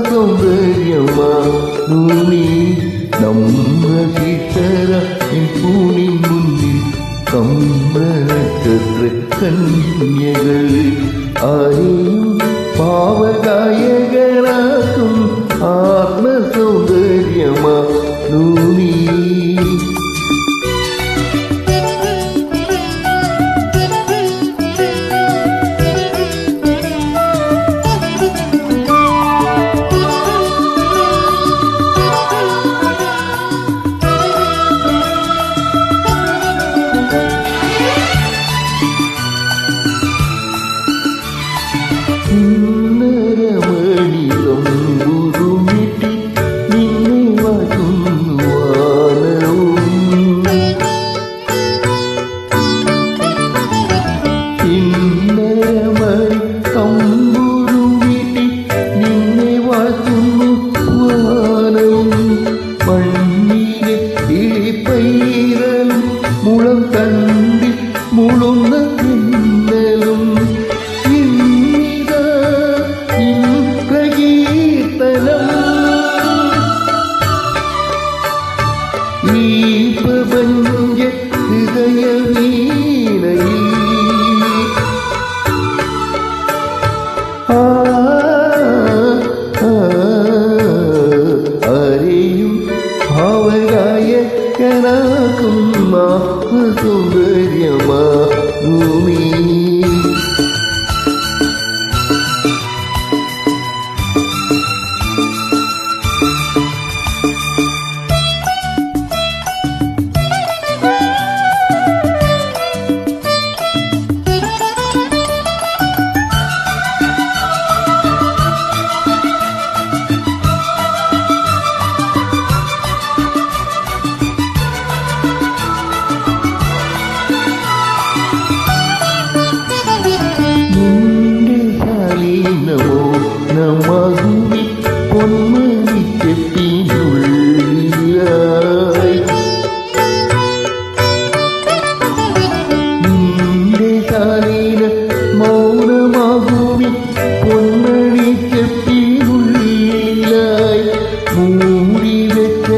സൗന്ദര്യമാ നീ നമ്മീശ്വര പൂണി മുന്നിൽ കമ്പ്രനക്ഷത്ര കന്യകൾ ആരെയും പാവകായകനാക്കും ആത്മസൗന്ദര്യമാ നീ മുളം തണ്ടി മുളുന്ന പിന്നലും പ്രകീർത്തനം ഈ പ്രപഞ്ച ഹൃദയ വീണയിൽ ആരെയും ഭാവഗായകനാക്കും ആത്മസൗന്ദര്യമാ ഭൂമി നമോ നമി പൊന്മണിക്കെത്തിനുള്ളിലായി നിന്റെ കാലീന മൗനമാകുമി പൊന്മണിക്കെത്തിനുള്ളിലായി മൂടി വെച്ച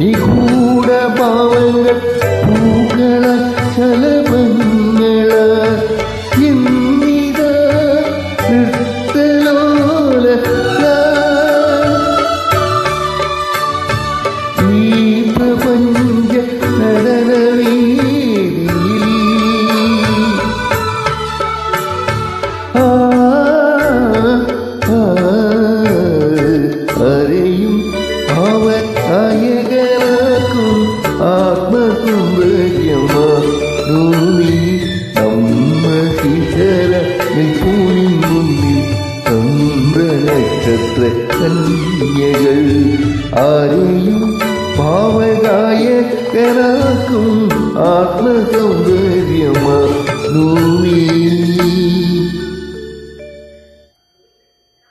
നിഗൂഢ ഭാവങ്ങൾ പൂക്കള ചലഭങ്ങള പ്രപഞ്ച നടനവീതിയിൽ ആരെയും അവർ അയകനാക്കും ആത്മസൗന്ദര്യമാ ഭൂമി നമ്മ ശിഖര പൂണി മുന്നിൽ ചന്ദ്രനക്ഷത്ര കന്യകൾ ആരെയും ഭാവഗായകനാക്കും ആത്മസൗന്ദര്യം